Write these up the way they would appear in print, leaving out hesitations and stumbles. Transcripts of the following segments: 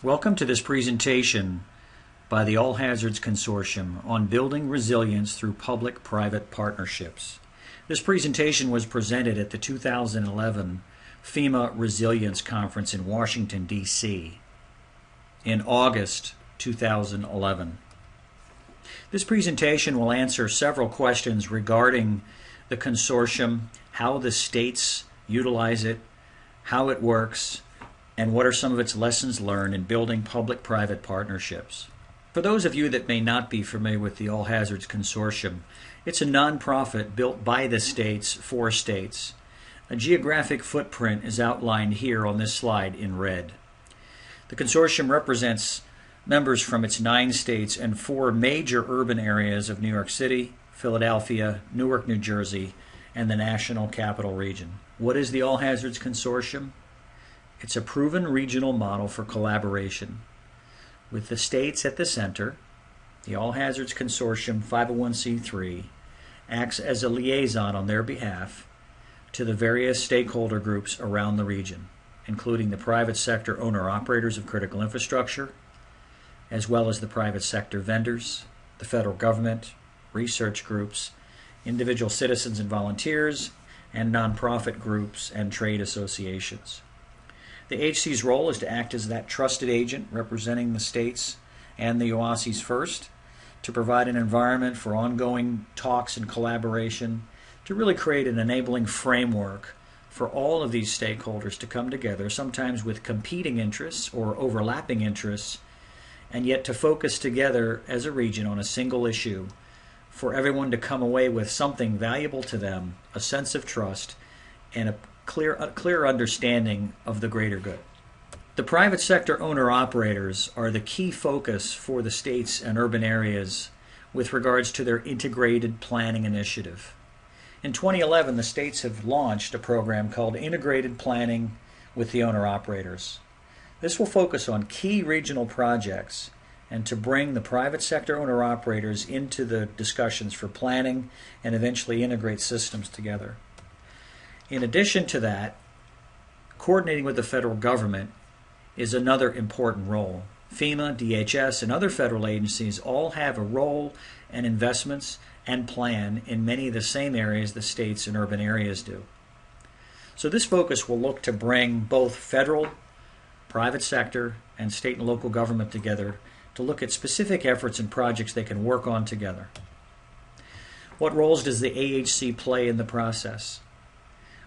Welcome to this presentation by the All Hazards Consortium on building resilience through public-private partnerships. This presentation was presented at the 2011 FEMA Resilience Conference in Washington, D.C. in August 2011. This presentation will answer several questions regarding the consortium, how the states utilize it, how it works, and what are some of its lessons learned in building public-private partnerships. For those of you that may not be familiar with the All Hazards Consortium, it's a nonprofit built by the states for states. A geographic footprint is outlined here on this slide in red. The consortium represents members from its 9 states and 4 major urban areas of New York City, Philadelphia, Newark, New Jersey, and the National Capital Region. What is the All Hazards Consortium? It's a proven regional model for collaboration. With the states at the center, the All Hazards Consortium 501c3 acts as a liaison on their behalf to the various stakeholder groups around the region, including the private sector owner-operators of critical infrastructure, as well as the private sector vendors, the federal government, research groups, individual citizens and volunteers, and nonprofit groups and trade associations. The HC's role is to act as that trusted agent representing the states and the OASIs first, to provide an environment for ongoing talks and collaboration, to really create an enabling framework for all of these stakeholders to come together, sometimes with competing interests or overlapping interests, and yet to focus together as a region on a single issue for everyone to come away with something valuable to them, a sense of trust, and a clear understanding of the greater good. The private sector owner-operators are the key focus for the states and urban areas with regards to their integrated planning initiative. In 2011, the states have launched a program called Integrated Planning with the Owner-Operators. This will focus on key regional projects and to bring the private sector owner-operators into the discussions for planning and eventually integrate systems together. In addition to that, coordinating with the federal government is another important role. FEMA, DHS, and other federal agencies all have a role and investments and plan in many of the same areas the states and urban areas do. So this focus will look to bring both federal, private sector, and state and local government together to look at specific efforts and projects they can work on together. What roles does the AHC play in the process?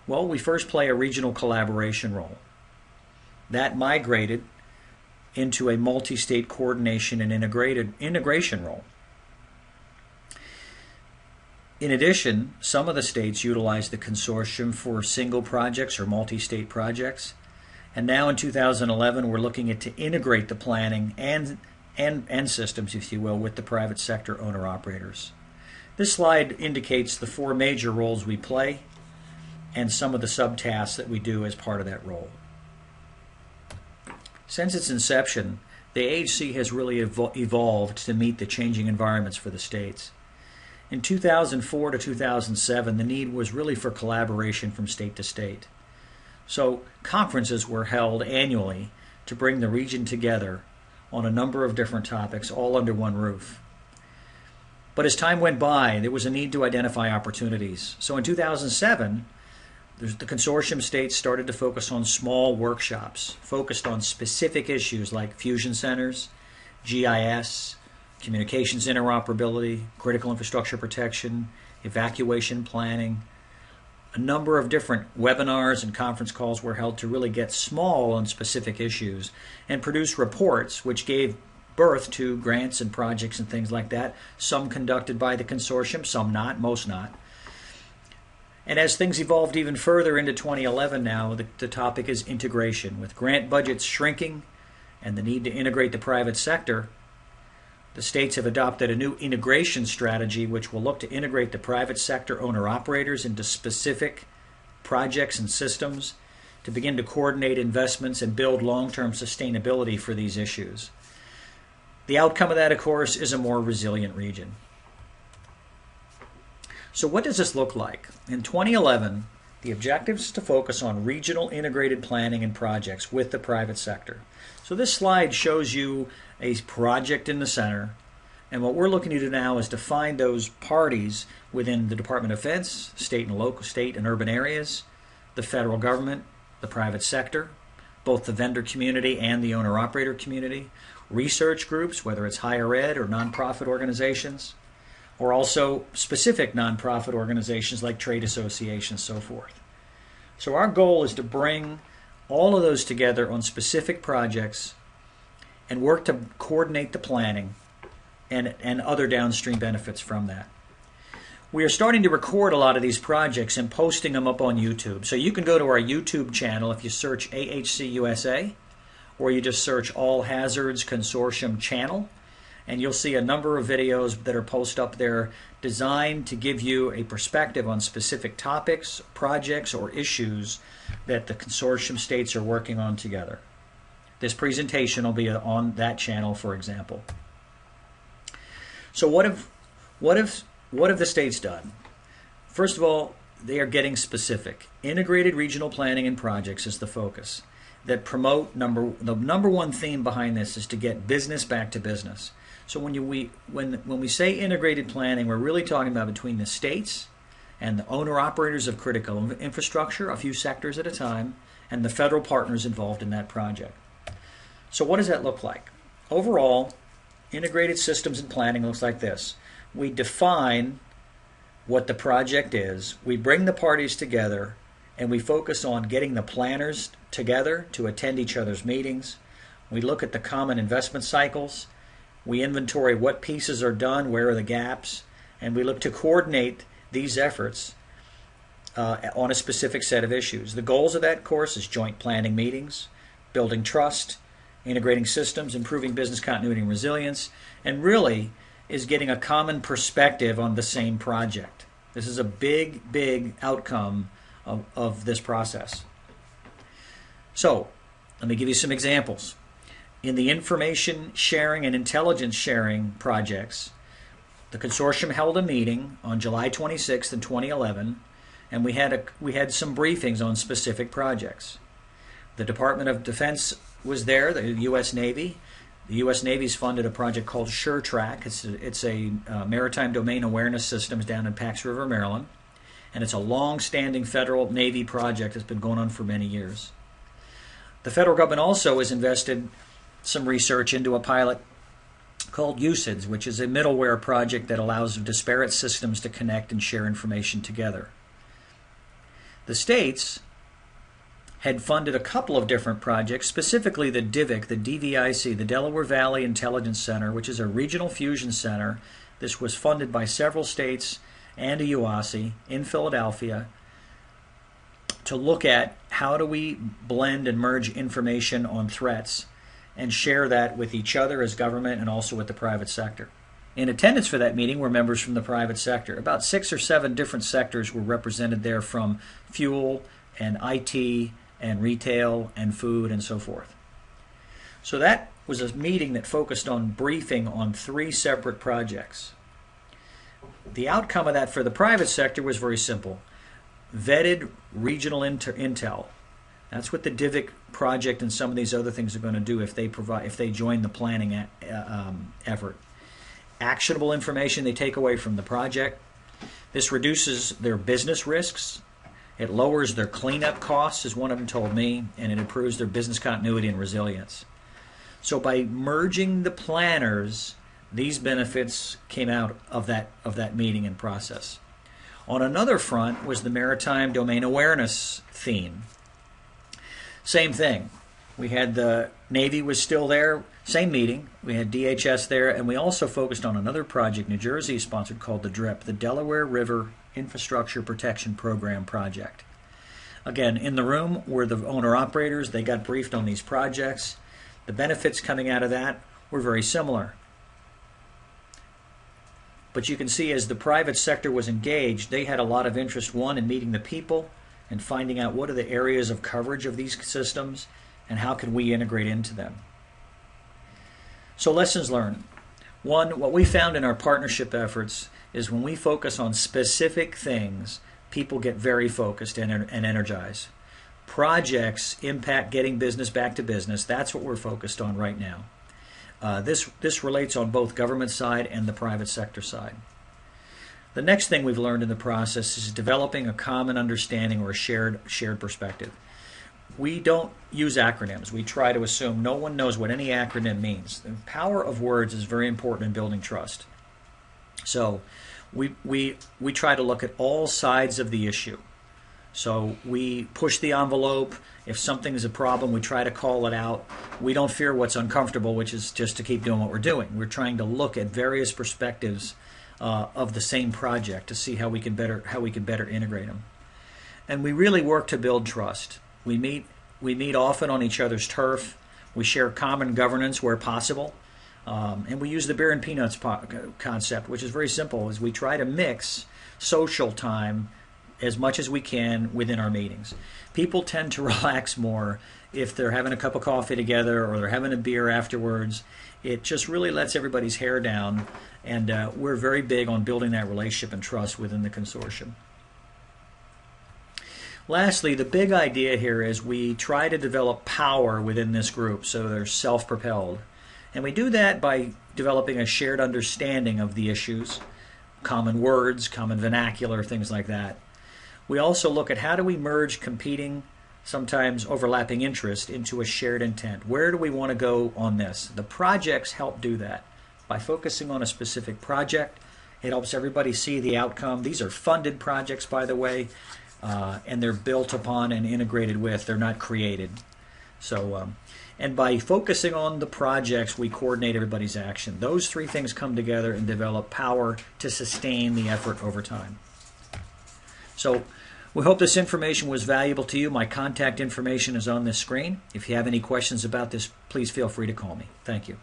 Well, we first play a regional collaboration role. That migrated into a multi-state coordination and integration role. In addition, some of the states utilize the consortium for single projects or multi-state projects. And now in 2011, we're looking at to integrate the planning and systems, if you will, with the private sector owner-operators. This slide indicates the 4 major roles we play and some of the subtasks that we do as part of that role. Since its inception, the AHC has really evolved to meet the changing environments for the states. In 2004 to 2007, the need was really for collaboration from state to state. So conferences were held annually to bring the region together on a number of different topics, all under one roof. But as time went by, there was a need to identify opportunities. So in 2007, the consortium states started to focus on small workshops, focused on specific issues like fusion centers, GIS, communications interoperability, critical infrastructure protection, evacuation planning. A number of different webinars and conference calls were held to really get small on specific issues and produce reports which gave birth to grants and projects and things like that, some conducted by the consortium, some not, most not. And as things evolved even further into 2011 now, the topic is integration. With grant budgets shrinking and the need to integrate the private sector, the states have adopted a new integration strategy which will look to integrate the private sector owner-operators into specific projects and systems to begin to coordinate investments and build long-term sustainability for these issues. The outcome of that, of course, is a more resilient region. So what does this look like? In 2011, The objective is to focus on regional integrated planning and projects with the private sector. So this slide shows you a project in the center, and what we're looking to do now is to find those parties within the Department of Defense, state and urban areas, the federal government, the private sector, both the vendor community and the owner-operator community, research groups, whether it's higher ed or nonprofit organizations, or also specific nonprofit organizations like trade associations, so forth. So our goal is to bring all of those together on specific projects and work to coordinate the planning and other downstream benefits from that. We are starting to record a lot of these projects and posting them up on YouTube. So you can go to our YouTube channel if you search AHC USA, or you just search All Hazards Consortium channel, and you'll see a number of videos that are posted up there designed to give you a perspective on specific topics, projects, or issues that the consortium states are working on together. This presentation will be on that channel, for example. So what have the states done? First of all, they are getting specific. Integrated regional planning and projects is the focus that promote the number one theme behind this is to get business back to business. So when we say integrated planning, we're really talking about between the states and the owner-operators of critical infrastructure, a few sectors at a time, and the federal partners involved in that project. So what does that look like? Overall, integrated systems and planning looks like this. We define what the project is, we bring the parties together, and we focus on getting the planners together to attend each other's meetings. We look at the common investment cycles. We inventory what pieces are done, where are the gaps, and we look to coordinate these efforts on a specific set of issues. The goals of that course is joint planning meetings, building trust, integrating systems, improving business continuity and resilience, and really is getting a common perspective on the same project. This is a big, big outcome of this process. So, let me give you some examples. In the information sharing and intelligence sharing projects, the consortium held a meeting on July 26th in 2011, and we had some briefings on specific projects. The Department of Defense was there, the U.S. Navy. The U.S. Navy's funded a project called SureTrack. It's a maritime domain awareness systems down in Pax River, Maryland, and it's a long-standing federal Navy project that's been going on for many years. The federal government also has invested some research into a pilot called USIDS, which is a middleware project that allows disparate systems to connect and share information together. The states had funded a couple of different projects, specifically the DIVIC, the DVIC, the Delaware Valley Intelligence Center, which is a regional fusion center. This was funded by several states and a UASI in Philadelphia to look at how do we blend and merge information on threats and share that with each other as government and also with the private sector. In attendance for that meeting were members from the private sector. About 6 or 7 different sectors were represented there, from fuel and IT and retail and food and so forth. So that was a meeting that focused on briefing on 3 separate projects. The outcome of that for the private sector was very simple. Vetted regional intel. That's what the DIVIC project and some of these other things are going to do if they join the planning effort. Actionable information they take away from the project. This reduces their business risks. It lowers their cleanup costs, as one of them told me, and it improves their business continuity and resilience. So by merging the planners, these benefits came out of that meeting and process. On another front was the maritime domain awareness theme. Same thing. We had the Navy was still there, same meeting. We had DHS there, and we also focused on another project New Jersey sponsored called the DRIP, the Delaware River Infrastructure Protection Program project. Again, in the room were the owner-operators. They got briefed on these projects. The benefits coming out of that were very similar. But you can see as the private sector was engaged, they had a lot of interest, one, in meeting the people and finding out what are the areas of coverage of these systems and how can we integrate into them. So lessons learned. One, what we found in our partnership efforts is when we focus on specific things, people get very focused and energized. Projects impact getting business back to business. That's what we're focused on right now. This relates on both government side and the private sector side. The next thing we've learned in the process is developing a common understanding or a shared perspective. We don't use acronyms. We try to assume no one knows what any acronym means. The power of words is very important in building trust. So we try to look at all sides of the issue. So we push the envelope. If something's a problem, we try to call it out. We don't fear what's uncomfortable, which is just to keep doing what we're doing. We're trying to look at various perspectives of the same project to see how we can better integrate them. And we really work to build trust. We meet often on each other's turf. We share common governance where possible. And we use the beer and peanuts concept, which is very simple, is we try to mix social time as much as we can within our meetings. People tend to relax more if they're having a cup of coffee together or they're having a beer afterwards. It just really lets everybody's hair down, and we're very big on building that relationship and trust within the consortium. Lastly, the big idea here is we try to develop power within this group so they're self-propelled. And we do that by developing a shared understanding of the issues, common words, common vernacular, things like that. We also look at how do we merge competing, sometimes overlapping interest into a shared intent. Where do we want to go on this? The projects help do that. By focusing on a specific project, it helps everybody see the outcome. These are funded projects, by the way, and they're built upon and integrated with. They're not created. So, and by focusing on the projects, we coordinate everybody's action. Those three things come together and develop power to sustain the effort over time. So we hope this information was valuable to you. My contact information is on this screen. If you have any questions about this, please feel free to call me. Thank you.